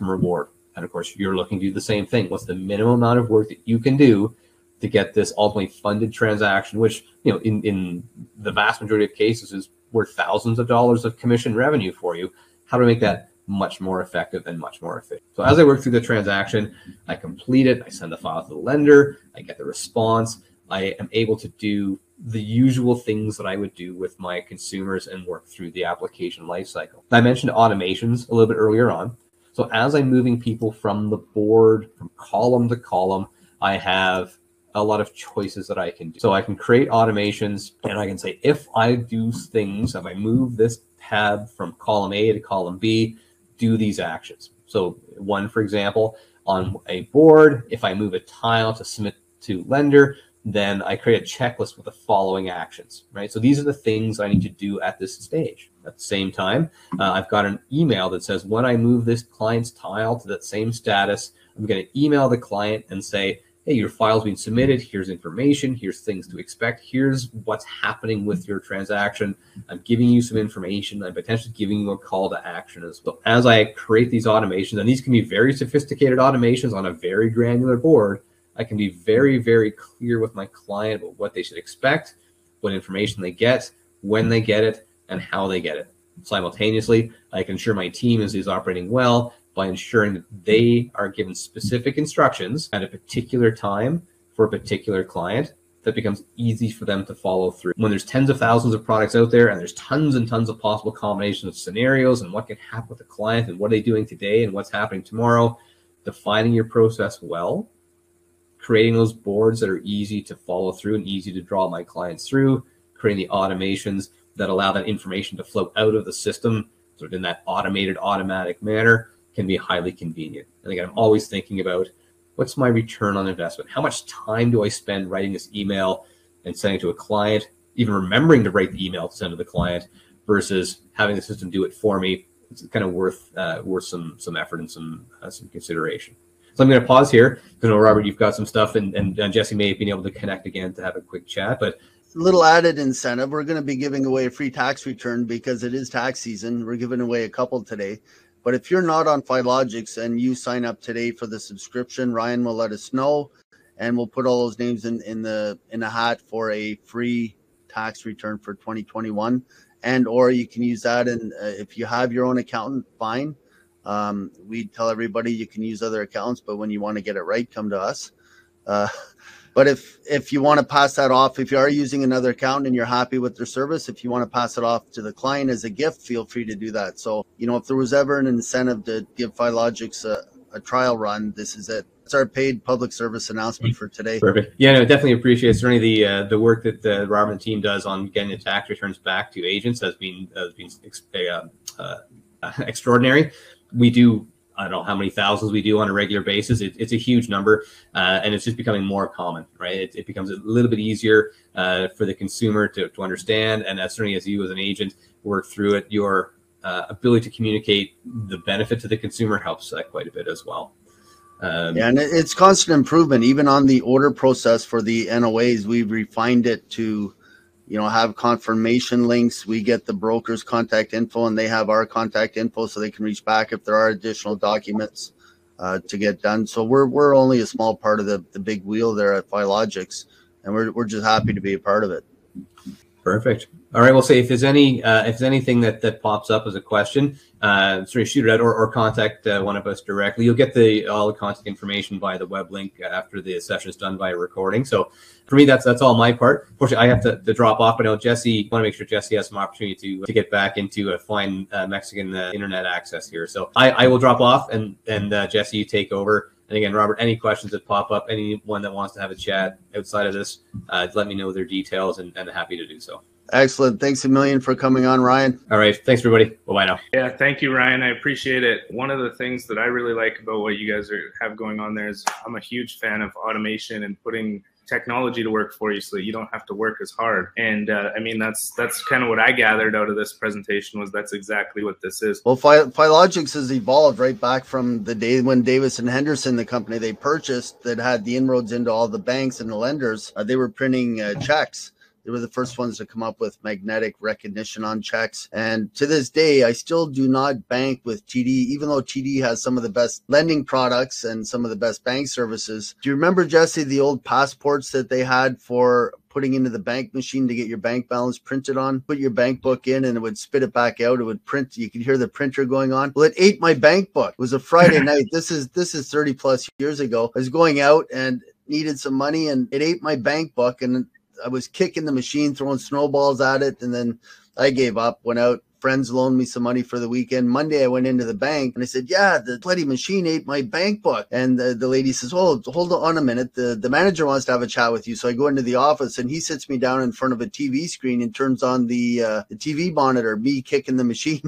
reward. And of course, you're looking to do the same thing. What's the minimum amount of work that you can do to get this ultimately funded transaction, which, in the vast majority of cases is worth thousands of dollars of commission revenue for you? How to make that much more effective and much more efficient. So as I work through the transaction, I complete it, I send the file to the lender, I get the response, I am able to do the usual things that I would do with my consumers and work through the application lifecycle. I mentioned automations a little bit earlier on. So as I'm moving people from the board, from column to column, I have a lot of choices that I can do. So I can create automations and I can say, if I do things, if I move this tab from column A to column B, do these actions. So one, for example, on a board, if I move a tile to submit to lender, then I create a checklist with the following actions, right? So these are the things I need to do at this stage. At the same time, I've got an email that says when I move this client's tile to that same status, I'm going to email the client and say, hey, your file's been submitted. Here's information. Here's things to expect. Here's what's happening with your transaction. I'm giving you some information. I'm potentially giving you a call to action as well. As I create these automations, and these can be very sophisticated automations on a very granular board, I can be very, very clear with my client about what they should expect, what information they get, when they get it, and how they get it. Simultaneously, I can ensure my team is operating well by ensuring that they are given specific instructions at a particular time for a particular client that becomes easy for them to follow through. When there's tens of thousands of products out there and there's tons and tons of possible combinations of scenarios and what can happen with the client and what are they doing today and what's happening tomorrow, defining your process well, creating those boards that are easy to follow through and easy to draw my clients through, creating the automations that allow that information to flow out of the system sort of in that automated, automatic manner can be highly convenient. And again, I'm always thinking about what's my return on investment? How much time do I spend writing this email and sending it to a client, even remembering to write the email to send to the client versus having the system do it for me? It's kind of worth some effort and some consideration. So I'm going to pause here. I know, Robert, you've got some stuff, and Jesse may have been able to connect again to have a quick chat. But a little added incentive. We're going to be giving away a free tax return because it is tax season. We're giving away a couple today. But if you're not on Filogix and you sign up today for the subscription, Ryan will let us know, and we'll put all those names in the hat for a free tax return for 2021. And or you can use that, and if you have your own accountant, fine. We tell everybody you can use other accountants, but when you want to get it right, come to us. But if you want to pass that off, if you are using another accountant and you're happy with their service, if you want to pass it off to the client as a gift, feel free to do that. So, if there was ever an incentive to give Filogix a trial run, this is it. It's our paid public service announcement for today. Perfect. Yeah, no, definitely appreciate it. Certainly the work that the Robert and team does on getting the tax returns back to agents has been extraordinary. We do, I don't know how many thousands we do on a regular basis. It's a huge number, and it's just becoming more common, right? It becomes a little bit easier for the consumer to understand, and certainly as you as an agent work through it, your ability to communicate the benefit to the consumer helps quite a bit as well. And it's constant improvement. Even on the order process for the NOAs, we've refined it to have confirmation links. We get the broker's contact info and they have our contact info so they can reach back if there are additional documents to get done. So we're only a small part of the big wheel there at Filogix, and we're just happy to be a part of it. Perfect. All right. Well, say if there's anything that pops up as a question, sort of shoot it out or contact one of us directly. You'll get all the contact information via the web link after the session is done via recording. So for me, that's all my part. Unfortunately, I have to drop off, but I know Jesse, want to make sure Jesse has some opportunity to get back into a fine Mexican internet access here. So I will drop off, and Jesse, you take over. And again, Robert, any questions that pop up, anyone that wants to have a chat outside of this, let me know their details, and happy to do so. Excellent. Thanks a million for coming on, Ryan. All right. Thanks, everybody. Bye-bye now. Yeah, thank you, Ryan. I appreciate it. One of the things that I really like about what you guys have going on there is I'm a huge fan of automation and putting technology to work for you so that you don't have to work as hard. And that's kind of what I gathered out of this presentation, was that's exactly what this is. Well, Filogix has evolved right back from the day when Davis and Henderson, the company they purchased that had the inroads into all the banks and the lenders, they were printing checks. They were the first ones to come up with magnetic recognition on checks. And to this day, I still do not bank with TD, even though TD has some of the best lending products and some of the best bank services. Do you remember, Jesse, the old passports that they had for putting into the bank machine to get your bank balance printed on, put your bank book in and it would spit it back out. It would print. You could hear the printer going on. Well, it ate my bank book. It was a Friday night. This is 30 plus years ago. I was going out and needed some money and it ate my bank book, and I was kicking the machine, throwing snowballs at it. And then I gave up, went out. Friends loaned me some money for the weekend. Monday, I went into the bank and I said, yeah, the bloody machine ate my bank book. And the lady says, oh, hold on a minute. The manager wants to have a chat with you. So I go into the office and he sits me down in front of a TV screen and turns on the TV monitor, me kicking the machine.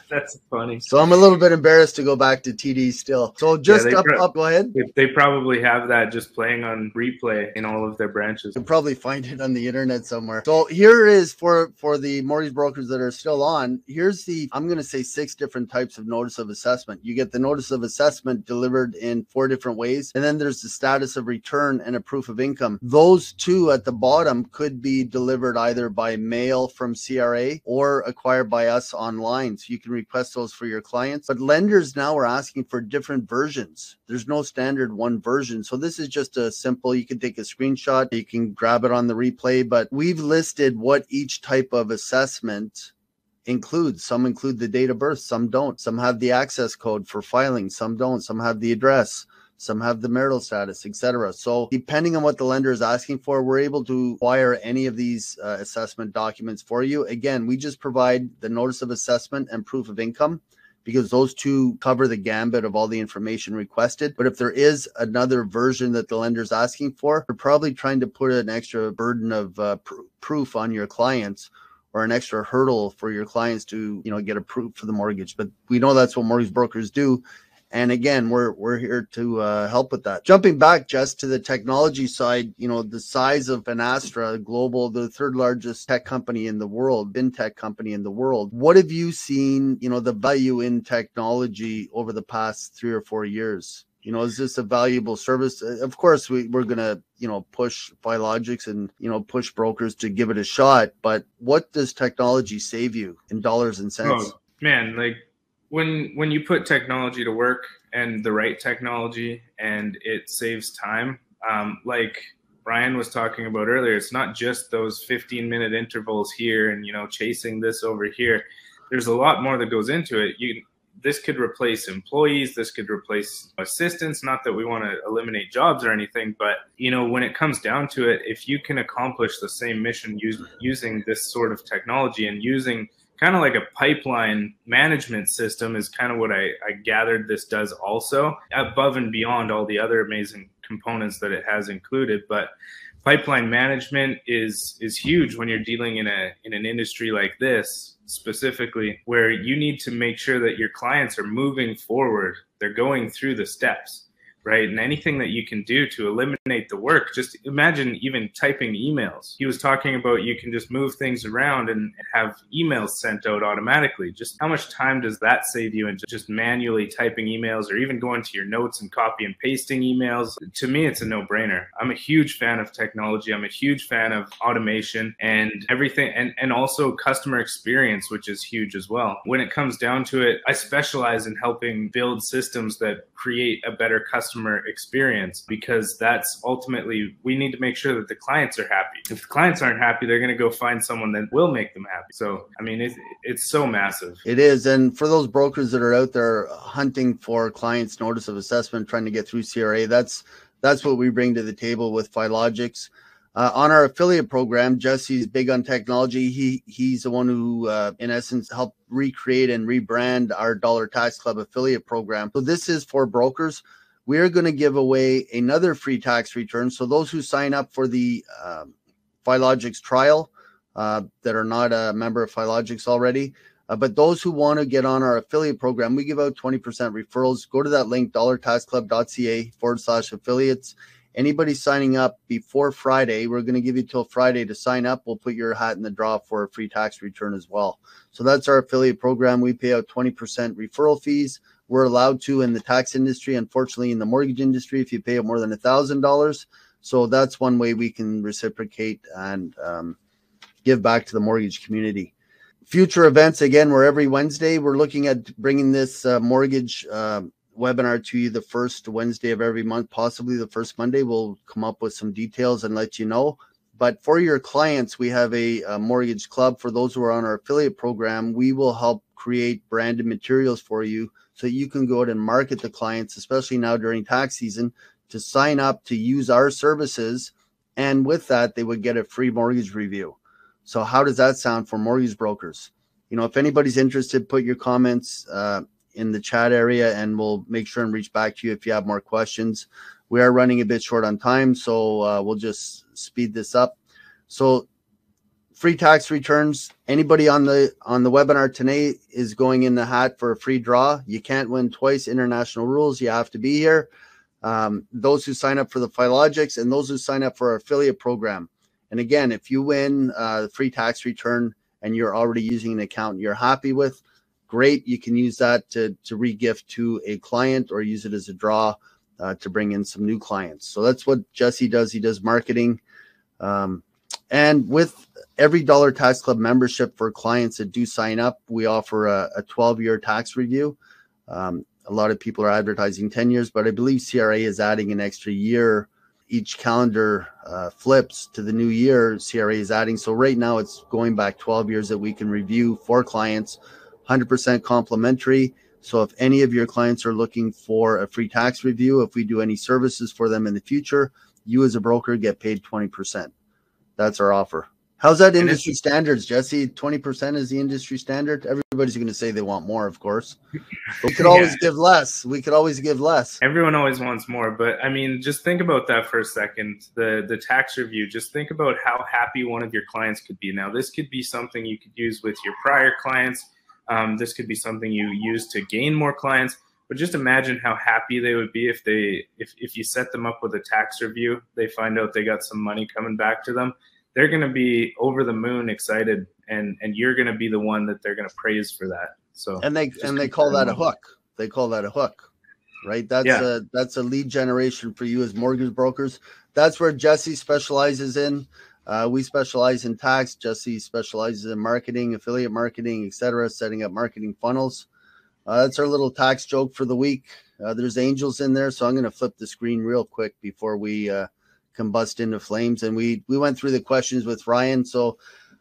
That's funny. So I'm a little bit embarrassed to go back to TD still. So just up, go ahead. They probably have that just playing on replay in all of their branches. You can probably find it on the internet somewhere. So here is for the mortgage brokers that are still on. Here's I'm going to say 6 different types of notice of assessment. You get the notice of assessment delivered in 4 different ways. And then there's the status of return and a proof of income. Those 2 at the bottom could be delivered either by mail from CRA or acquired by us online. So you can request those for your clients. But lenders now are asking for different versions. There's no standard one version. So this is just a simple, you can take a screenshot, you can grab it on the replay, but we've listed what each type of assessment includes. Some include the date of birth, some don't. Some have the access code for filing, some don't. Some have the address, some have the marital status, etc. So depending on what the lender is asking for, we're able to acquire any of these assessment documents for you. Again, we just provide the notice of assessment and proof of income because those 2 cover the gambit of all the information requested. But if there is another version that the lender is asking for, we're probably trying to put an extra burden of proof on your clients, or an extra hurdle for your clients to, get approved for the mortgage. But we know that's what mortgage brokers do. And again, we're here to help with that. Jumping back just to the technology side, the size of Finastra Global, the 3rd largest tech company in the world, fintech company in the world. What have you seen, the value in technology over the past 3 or 4 years? Is this a valuable service? Of course, we're going to, push Filogix and, push brokers to give it a shot. But what does technology save you in dollars and cents? Oh, man, when you put technology to work, and the right technology, and it saves time, like Ryan was talking about earlier, it's not just those 15-minute intervals here and, chasing this over here. There's a lot more that goes into it. This could replace employees. This could replace assistants. Not that we want to eliminate jobs or anything, but, when it comes down to it, if you can accomplish the same mission using this sort of technology and using kind of like a pipeline management system is kind of what I gathered this does also, above and beyond all the other amazing components that it has included. But pipeline management is huge when you're dealing in an industry like this specifically, where you need to make sure that your clients are moving forward. They're going through the steps, right? And anything that you can do to eliminate the work, just imagine even typing emails. He was talking about you can just move things around and have emails sent out automatically. Just how much time does that save you in just manually typing emails, or even going to your notes and copy and pasting emails? To me, it's a no-brainer. I'm a huge fan of technology. I'm a huge fan of automation and everything, and also customer experience, which is huge as well. When it comes down to it, I specialize in helping build systems that create a better customer experience, because that's ultimately, we need to make sure that the clients are happy. If the clients aren't happy, they're going to go find someone that will make them happy. So, I mean, it's so massive. It is. And for those brokers that are out there hunting for clients' notice of assessment, trying to get through CRA, that's what we bring to the table with Filogix. On our affiliate program, Jesse's big on technology. He's the one who, in essence, helped recreate and rebrand our Dollar Tax Club affiliate program. So this is for brokers. We are going to give away another free tax return. So those who sign up for the Filogix trial that are not a member of Filogix already, but those who want to get on our affiliate program, we give out 20% referrals. Go to that link, DOLLARTAXCLUB.ca/affiliates. Anybody signing up before Friday, we're going to give you till Friday to sign up. We'll put your hat in the draw for a free tax return as well. So that's our affiliate program. We pay out 20% referral fees. We're allowed to in the tax industry. Unfortunately, in the mortgage industry, if you pay out more than $1,000. So that's one way we can reciprocate and give back to the mortgage community. Future events, again, we're every Wednesday. We're looking at bringing this mortgage webinar to you the first Wednesday of every month, possibly the first Monday. We'll come up with some details and let you know. But for your clients, we have a mortgage club. For those who are on our affiliate program, we will help create branded materials for you so you can go out and market the clients, especially now during tax season, to sign up to use our services. And with that, they would get a free mortgage review. So how does that sound for mortgage brokers? You know, if anybody's interested, put your comments in the chat area, and we'll make sure and reach back to you if you have more questions. We are running a bit short on time, so we'll just speed this up. So free tax returns. Anybody on the webinar today is going in the hat for a free draw. You can't win twice. International rules. You have to be here. Those who sign up for the Filogix and those who sign up for our affiliate program. And again, if you win the free tax return and you're already using an account you're happy with, great. You can use that to re-gift to a client or use it as a draw to bring in some new clients. So that's what Jesse does. He does marketing. And with every Dollar Tax Club membership for clients that do sign up, we offer a 12-year tax review. A lot of people are advertising 10 years, but I believe CRA is adding an extra year. Each calendar flips to the new year, CRA is adding. So right now it's going back 12 years that we can review for clients, 100% complimentary. So if any of your clients are looking for a free tax review, if we do any services for them in the future, you as a broker get paid 20%. That's our offer. How's that industry standards, Jesse? 20% is the industry standard. Everybody's going to say they want more, of course. We could always give less. We could always give less. Everyone always wants more. But I mean, just think about that for a second. The tax review, just think about how happy one of your clients could be. Now, this could be something you could use with your prior clients. This could be something you use to gain more clients. But just imagine how happy they would be if you set them up with a tax review, they find out they got some money coming back to them. They're going to be over the moon excited, and you're going to be the one that they're going to praise for that. So they call that a hook. They call that a hook, right? That's a lead generation for you as mortgage brokers. That's where Jesse specializes in. We specialize in tax. Jesse specializes in marketing, affiliate marketing, etc., setting up marketing funnels. That's our little tax joke for the week. There's angels in there, so I'm going to flip the screen real quick before we combust into flames. And we went through the questions with Ryan. So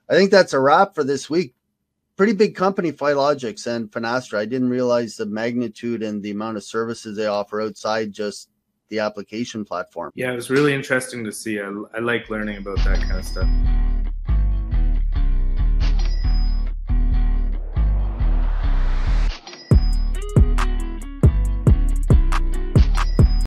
I think that's a wrap for this week. Pretty big company, Filogix and Finastra. I didn't realize the magnitude and the amount of services they offer outside just the application platform. Yeah, it was really interesting to see. I like learning about that kind of stuff.